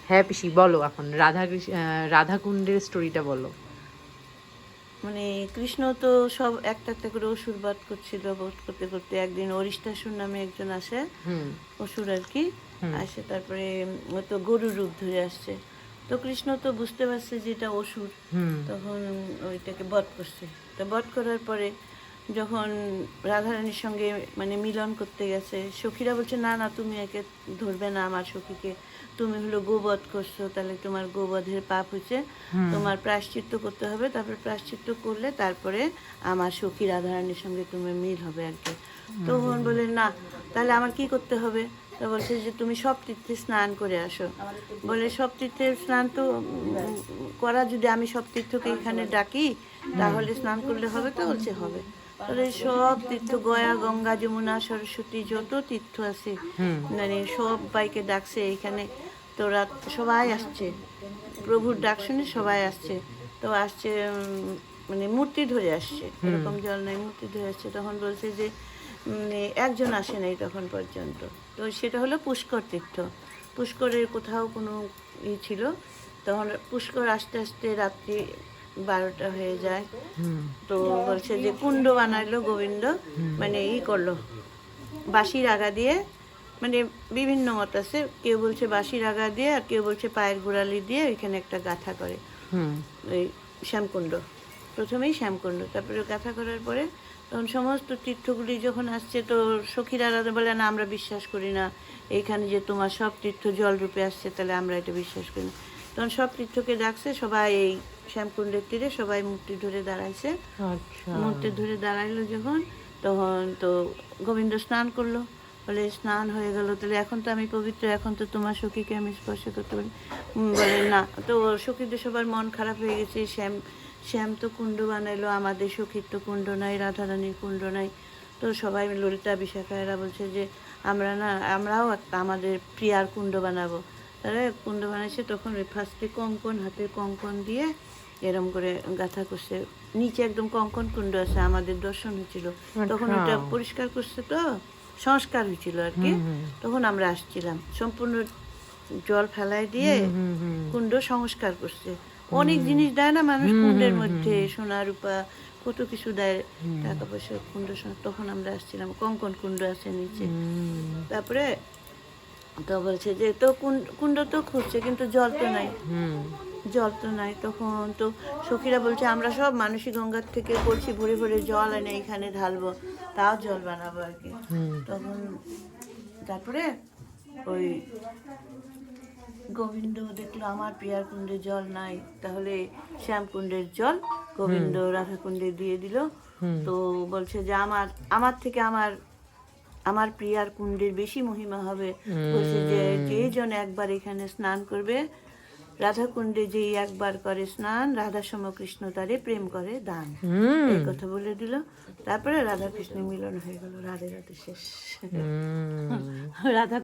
হ্যাঁ পিসি বলো, এখন রাধাকুণ্ডের স্টোরিটা বলো। মানে কৃষ্ণ তো সব একটা একটা করে অসুর বধ করছিল, বধ করতে করতে একদিন অরিষ্টাসুর নামে একজন আসে, হুম অসুর আর কি। হুম আসে তারপরে ও তো গরুর রূপ ধরে আসছে। তো কৃষ্ণ তো বুঝতে পারছে যে এটা অসুর, হুম তখন ওইটাকে বধ করছে। তো বধ করার পরে যখন রাধারানীর সঙ্গে মানে মিলন করতে গেছে, সখীরা বলছে না না, তুমি একে ধরবে না, আমার সখীকে তুমি হলো গোবধ করছো, তাহলে তোমার গোবধের পাপ হয়েছে, হুম তোমার প্রায়শ্চিত্ত করতে হবে, তারপরে প্রায়শ্চিত্ত করলে তারপরে আমার সখী রাধারানীর সঙ্গে তুমি মিল হবে আর কি। তখন বলে না, তাহলে আমার কি করতে হবে? তা বলছে যে তুমি সব তীর্থে স্নান করে আসো। বলে সব তীর্থের স্নান তো করা, যদি আমি সব তীর্থকে এখানে ডাকি তাহলে স্নান করলে হবে? তো বলছে হবে। তাহলে সব তীর্থ, গয়া, গঙ্গা, যমুনা, সরস্বতী, যত তীর্থ আছে হুম মানে সব বাইকে ডাকছে এখানে। তোরা সবাই আসছে, প্রভুর ডাক শুনে সবাই আসছে। তো আসছে মানে মূর্তি ধরে আসছে, এরকম জল নাই, মূর্তি ধরে আসছে। তখন বলছে যে একজন আসে নাই তখন পর্যন্ত। তো সেটা হলো পুষ্কর তীর্থ। পুষ্করের কোথাও কোনো ছিল। তখন পুষ্কর আস্তে আস্তে রাত্রি 12টা হয়ে যায়। হুম তো বলছে যে কুণ্ড বানাইলো গোবিন্দ, মানে করলো বাঁশির আগা দিয়ে, মানে বিভিন্ন মত আছে, কেউ বলছে বাঁশির আগা দিয়ে, আর কেউ বলছে পায়ের গোড়ালি দিয়ে ওইখানে একটা গাঁথা করে। হুম ওই শ্যামকুণ্ড, প্রথমেই শ্যামকুণ্ড, তারপরে গাঁথা করার পরে তখন সমস্ত তীর্থগুলি যখন আসছে, তো সখীরা বলে না আমরা বিশ্বাস করি না, এইখানে যে তোমার সব তীর্থ জলরূপে আসছে, তাহলে আমরা এটা বিশ্বাস করি না। তখন সব তীর্থকে ডাকছে, সবাই এই শ্যামকুণ্ডের তীরে সবাই মূর্তি ধরে দাঁড়াইছে। আচ্ছা মূর্তি ধরে দাঁড়াইলো যখন, তখন তো গোবিন্দ স্নান করলো। বলে স্নান হয়ে গেল, তাহলে এখন তো আমি পবিত্র, এখন তো তোমার সখীকে আমি স্পর্শ করতে পারি। বলে না। তো সখীদের সবার মন খারাপ হয়ে গেছে, শ্যাম শ্যাম তো কুণ্ড বানাইলো, আমাদের সখীর তো কুণ্ড নাই, রাধারানীর কুণ্ড নাই। তো সবাই ললিতা বিশাখা এরা বলছে যে আমরাও একটা আমাদের প্রিয়ার কুণ্ড বানাবো। তারা কুণ্ড বানাইছে। তখন ওই ফার্স্টে কঙ্কন, হাতের কঙ্কন দিয়ে এরম করে গাঁথা করছে। নিচে একদম কঙ্কন কুণ্ড আছে, আমাদের দর্শন হয়েছিল। তখন আচ্ছা ওটা পরিষ্কার করছে, তো সংস্কার হয়েছিল আর কি। হুম হুম তখন আমরা আসছিলাম, সম্পূর্ণ জল ফেলাই দিয়ে হুম হুম কুণ্ড সংস্কার করছে। অনেক জিনিস দেয় না মানুষ কুণ্ডের মধ্যে, সোনা রূপা কত কিছু দেয়, টাকা পয়সা কুণ্ড। তখন আমরা আসছিলাম, কঙ্কন কুণ্ড আছে নিচে। তারপরে তো বলছে যে তো কুণ্ড তো খুঁজছে, কিন্তু জল তো নাই, হুম জল তো নাই। তখন তো সখীরা বলছে আমরা সব মানসী গঙ্গার থেকে কলসি ভরে ভরে জল এনে এখানে ঢালবো, তাও জল বানাবো আর কি। হুম তখন তারপরে ওই গোবিন্দ দেখলো আমার পিয়ার কুণ্ডে জল নাই, তাহলে শ্যামকুণ্ডের জল গোবিন্দ রাধাকুণ্ডে দিয়ে দিল। তো বলছে যে আমার আমার থেকে আমার আমার প্রিয়ার কুণ্ডের বেশি মহিমা হবে। বলছে যে যে জন একবার এখানে স্নান করবে, রাধাকুণ্ডে যেই একবার করে স্নান, রাধা সম কৃষ্ণ তারে প্রেম করে দান, হুম এই কথা বলে দিল। তারপরে রাধা কৃষ্ণের মিলন হয়ে গেল, রাধে রাধে শেষ। হুম রাধা